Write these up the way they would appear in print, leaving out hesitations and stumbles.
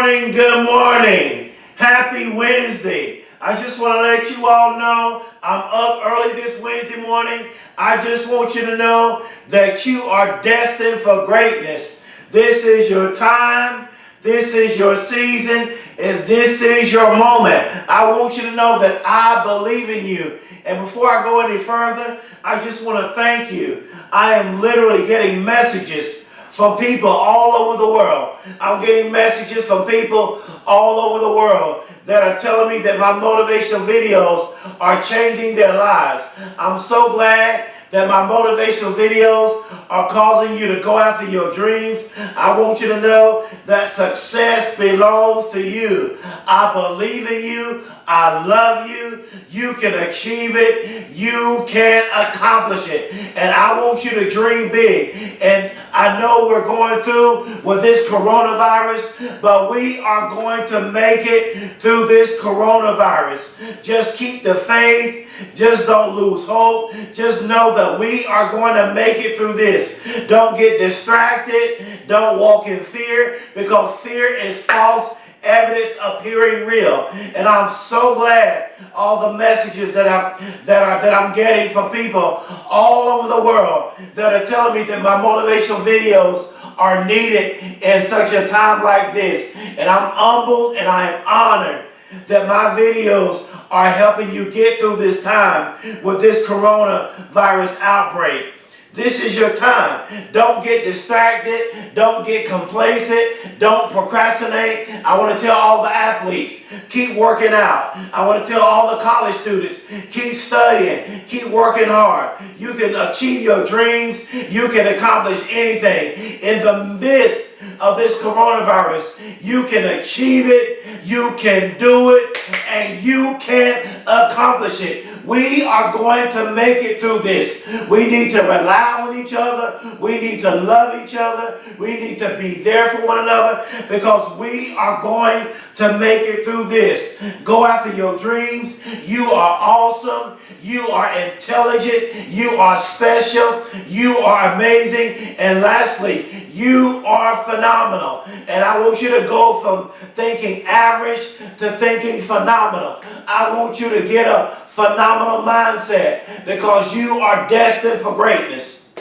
morning, good morning. Happy Wednesday. I just want to let you all know I'm up early this Wednesday morning. I just want you to know that you are destined for greatness. This is your time, this is your season, and this is your moment. I want you to know that I believe in you. And before I go any further, I just want to thank you. I am literally getting messages from people all over the world. I'm getting messages from people all over the world that are telling me that my motivational videos are changing their lives. I'm so glad that my motivational videos are causing you to go after your dreams. I want you to know that success belongs to you. I believe in you. I love you. You can achieve it. You can accomplish it. And I want you to dream big. And I know we're going through with this coronavirus, but we are going to make it through this coronavirus. Just keep the faith. Just don't lose hope. Just know that we are going to make it through this. Don't get distracted. Don't walk in fear, because fear is false evidence appearing real. And I'm so glad all the messages that I'm getting from people all over the world that are telling me that my motivational videos are needed in such a time like this. And I'm humbled and I am honored that my videos are helping you get through this time with this coronavirus outbreak. This is your time. Don't get distracted. Don't get complacent. Don't procrastinate. I want to tell all the athletes, keep working out. I want to tell all the college students, keep studying. Keep working hard. You can achieve your dreams. You can accomplish anything. In the midst of this coronavirus, you can achieve it. You can do it. And you can accomplish it. We are going to make it through this. We need to rely on each other. We need to love each other. We need to be there for one another, because we are going to make it through this. Go after your dreams. You are awesome. You are intelligent. You are special. You are amazing. And lastly, you are phenomenal. And I want you to go from thinking average to thinking phenomenal. I want you to get a phenomenal mindset, because you are destined for greatness.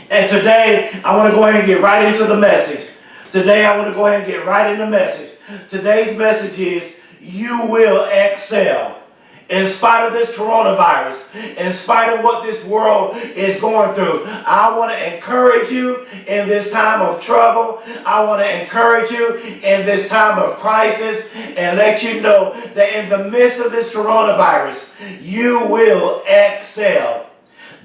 And today, I want to go ahead and get right into the message. Today, I want to go ahead and get right into the message. Today's message is, you will excel. In spite of this coronavirus, in spite of what this world is going through, I want to encourage you in this time of trouble. I want to encourage you in this time of crisis, and let you know that in the midst of this coronavirus, you will excel.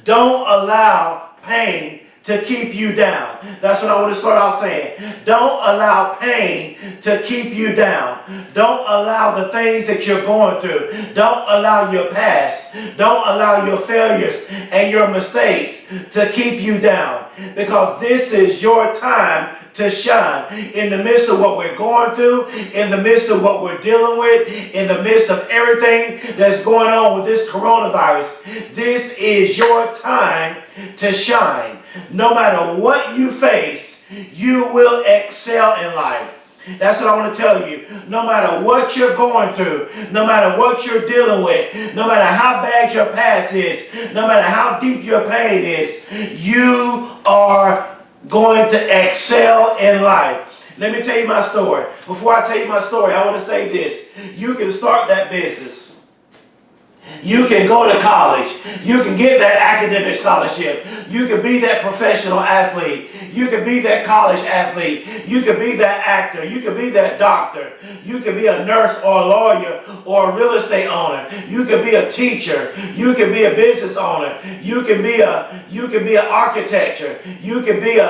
Don't allow pain to keep you down. That's what I want to start out saying. Don't allow pain to keep you down. Don't allow the things that you're going through. Don't allow your past. Don't allow your failures and your mistakes to keep you down. Because this is your time to shine. In the midst of what we're going through, in the midst of what we're dealing with, in the midst of everything that's going on with this coronavirus, this is your time to shine. No matter what you face, you will excel in life. That's what I want to tell you. No matter what you're going through, no matter what you're dealing with, no matter how bad your past is, no matter how deep your pain is, you are going to excel in life. Let me tell you my story. Before I tell you my story, I want to say this. You can start that business. You can go to college. You can get that academic scholarship. You can be that professional athlete. You can be that college athlete. You can be that actor. You can be that doctor. You can be a nurse or a lawyer or a real estate owner. You can be a teacher. You can be a business owner. You can be an architecture. You can be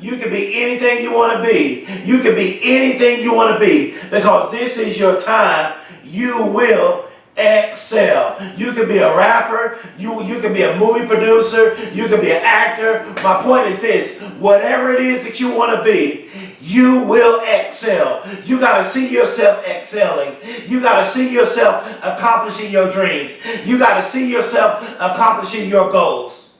anything you want to be. You can be anything you want to be, because this is your time. You will excel. You can be a rapper. You can be a movie producer. You can be an actor. My point is this: whatever it is that you want to be, you will excel. You got to see yourself excelling. You got to see yourself accomplishing your dreams. You got to see yourself accomplishing your goals.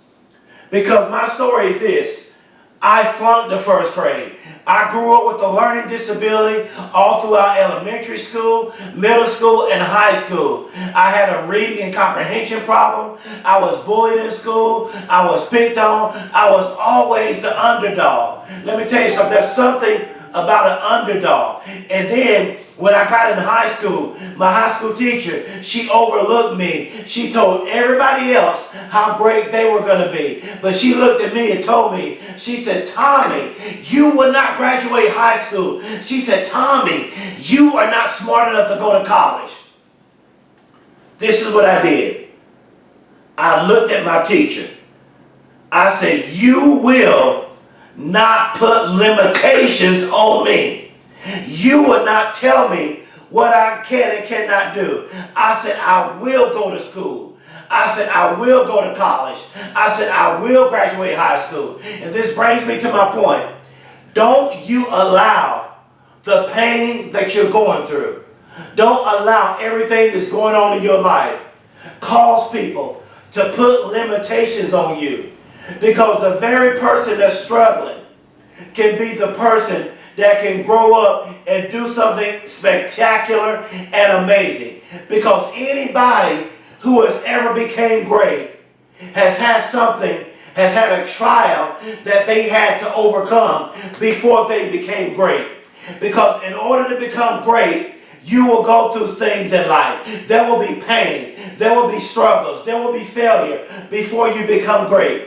Because my story is this: I flunked the first grade. I grew up with a learning disability all throughout elementary school, middle school, and high school. I had a reading and comprehension problem. I was bullied in school. I was picked on. I was always the underdog. Let me tell you something. There's something about an underdog. And then when I got in high school, my high school teacher, she overlooked me. She told everybody else how great they were going to be. But she looked at me and told me, she said, Tommy, you will not graduate high school. She said, Tommy, you are not smart enough to go to college. This is what I did. I looked at my teacher. I said, you will not put limitations on me. You would not tell me what I can and cannot do. I said, I will go to school. I said, I will go to college. I said, I will graduate high school. And this brings me to my point. Don't you allow the pain that you're going through. Don't allow everything that's going on in your life cause people to put limitations on you. Because the very person that's struggling can be the person that can grow up and do something spectacular and amazing. Because anybody who has ever became great has had something, has had a trial that they had to overcome before they became great. Because in order to become great, you will go through things in life. There will be pain. There will be struggles. There will be failure before you become great.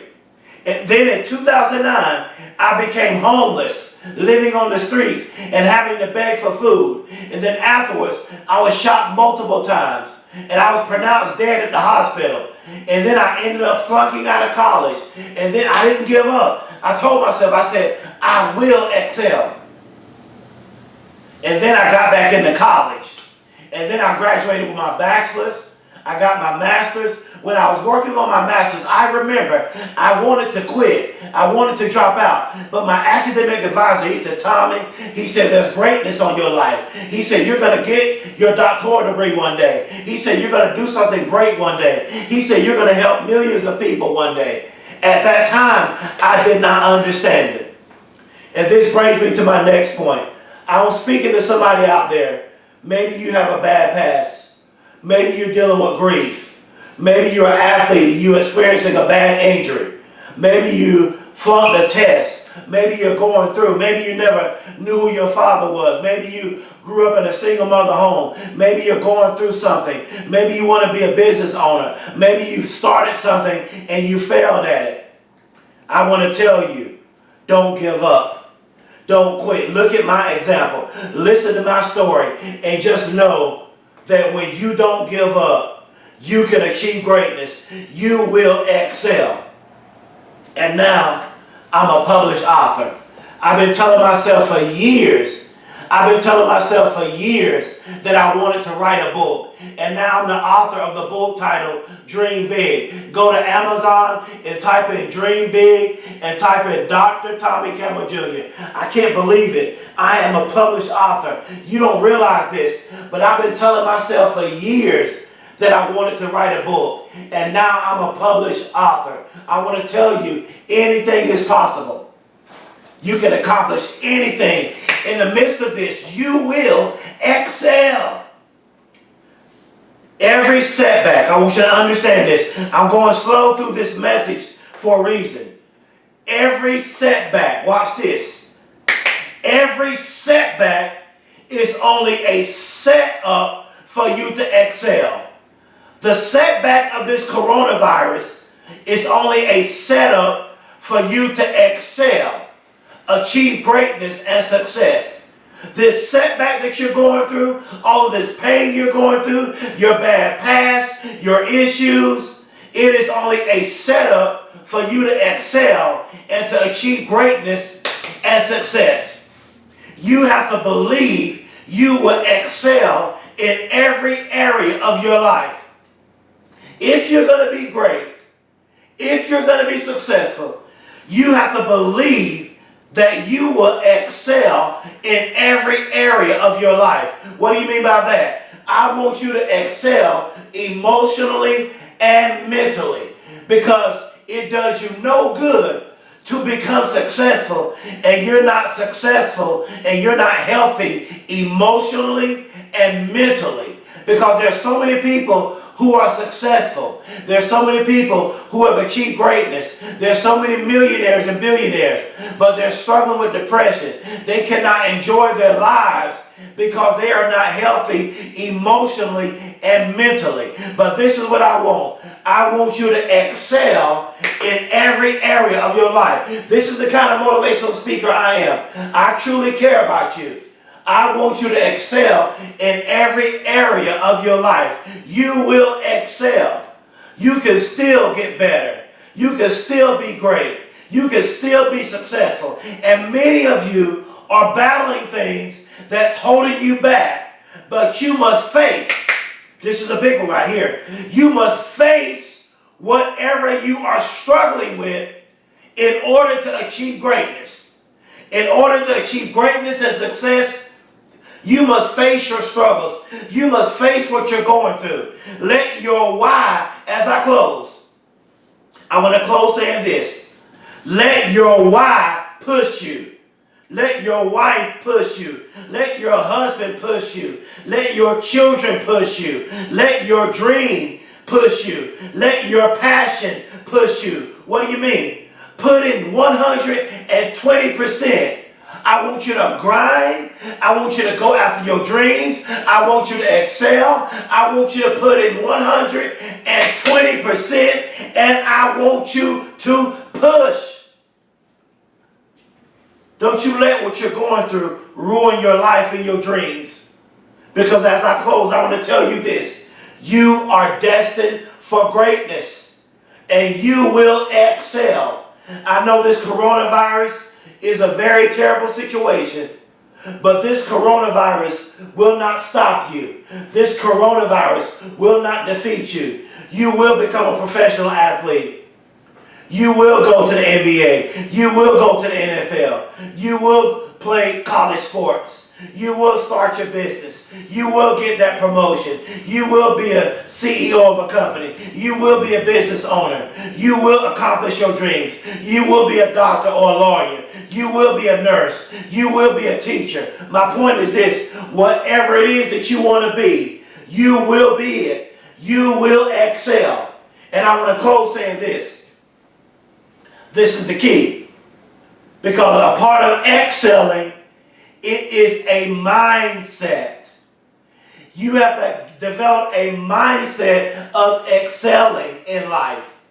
And then in 2009, I became homeless, living on the streets and having to beg for food. And then afterwards, I was shot multiple times. And I was pronounced dead at the hospital. And then I ended up flunking out of college. And then I didn't give up. I told myself, I said, I will excel. And then I got back into college. And then I graduated with my bachelor's. I got my master's. When I was working on my master's, I remember I wanted to quit. I wanted to drop out. But my academic advisor, he said, Tommy, he said, there's greatness on your life. He said, you're going to get your doctoral degree one day. He said, you're going to do something great one day. He said, you're going to help millions of people one day. At that time, I did not understand it. And this brings me to my next point. I was speaking to somebody out there. Maybe you have a bad past. Maybe you're dealing with grief. Maybe you're an athlete and you're experiencing a bad injury. Maybe you flunked a test. Maybe you're going through. Maybe you never knew who your father was. Maybe you grew up in a single mother home. Maybe you're going through something. Maybe you want to be a business owner. Maybe you've started something and you failed at it. I want to tell you, don't give up. Don't quit. Look at my example. Listen to my story and just know that when you don't give up, you can achieve greatness. You will excel. And now, I'm a published author. I've been telling myself for years that I wanted to write a book. And now I'm the author of the book titled Dream Big. Go to Amazon and type in Dream Big and type in Dr. Tommy Campbell Jr. I can't believe it. I am a published author. You don't realize this, but I've been telling myself for years that I wanted to write a book. And now I'm a published author. I want to tell you, anything is possible. You can accomplish anything. In the midst of this, you will excel. Every setback, I want you to understand this. I'm going slow through this message for a reason. Every setback, watch this. Every setback is only a setup for you to excel. The setback of this coronavirus is only a setup for you to excel, achieve greatness and success. This setback that you're going through, all of this pain you're going through, your bad past, your issues, it is only a setup for you to excel and to achieve greatness and success. You have to believe you will excel in every area of your life. If you're going to be great, if you're going to be successful, you have to believe that you will excel in every area of your life. What do you mean by that? I want you to excel emotionally and mentally, because it does you no good to become successful, and you're not successful and you're not healthy emotionally and mentally. Because there's so many people who are successful. There's so many people who have achieved greatness. There's so many millionaires and billionaires, but they're struggling with depression. They cannot enjoy their lives because they are not healthy emotionally and mentally. But this is what I want. I want you to excel in every area of your life. This is the kind of motivational speaker I am. I truly care about you. I want you to excel in every area of your life. You will excel. You can still get better. You can still be great. You can still be successful. And many of you are battling things that's holding you back. But you must face, this is a big one right here, you must face whatever you are struggling with in order to achieve greatness. In order to achieve greatness and success, you must face your struggles. You must face what you're going through. Let your why, as I close, I want to close saying this. Let your why push you. Let your wife push you. Let your husband push you. Let your children push you. Let your dream push you. Let your passion push you. What do you mean? Put in 120%. I want you to grind. I want you to go after your dreams. I want you to excel. I want you to put in 120%, and I want you to push. Don't you let what you're going through ruin your life and your dreams. Because as I close, I want to tell you this. You are destined for greatness, and you will excel. I know this coronavirus is a very terrible situation, but this coronavirus will not stop you. This coronavirus will not defeat you. You will become a professional athlete. You will go to the NBA. You will go to the NFL. You will play college sports. You will start your business. You will get that promotion. You will be a CEO of a company. You will be a business owner. You will accomplish your dreams. You will be a doctor or a lawyer. You will be a nurse. You will be a teacher. My point is this. Whatever it is that you want to be, you will be it. You will excel. And I want to close saying this. This is the key. Because a part of excelling, it is a mindset. You have to develop a mindset of excelling in life.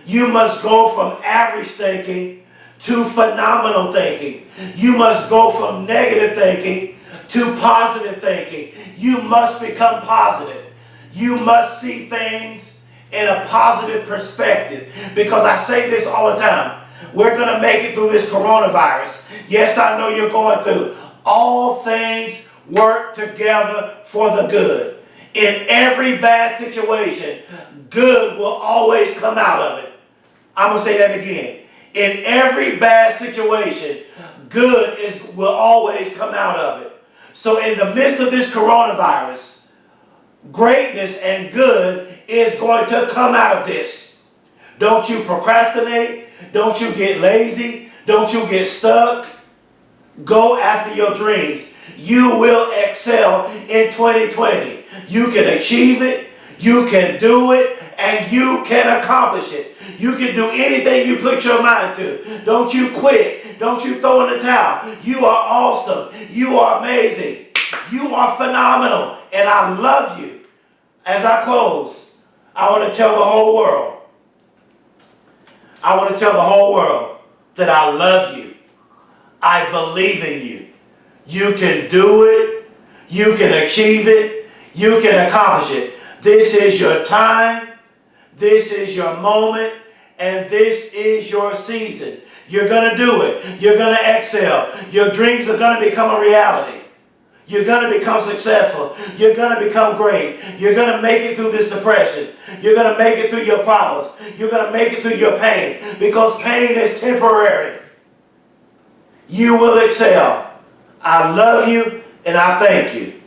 You must go from average thinking to phenomenal thinking. You must go from negative thinking to positive thinking. You must become positive. You must see things in a positive perspective. Because I say this all the time. We're going to make it through this coronavirus. Yes, I know you're going through. All things work together for the good. In every bad situation, good will always come out of it. I'm going to say that again. In every bad situation, good will always come out of it. So in the midst of this coronavirus, greatness and good is going to come out of this. Don't you procrastinate. Don't you get lazy. Don't you get stuck. Go after your dreams. You will excel in 2020. You can achieve it. You can do it. And you can accomplish it. You can do anything you put your mind to. Don't you quit. Don't you throw in the towel. You are awesome. You are amazing. You are phenomenal. And I love you. As I close, I want to tell the whole world. I want to tell the whole world that I love you. I believe in you. You can do it. You can achieve it. You can accomplish it. This is your time. This is your moment. And this is your season. You're going to do it. You're going to excel. Your dreams are going to become a reality. You're going to become successful. You're going to become great. You're going to make it through this depression. You're going to make it through your problems. You're going to make it through your pain. Because pain is temporary. You will excel. I love you and I thank you.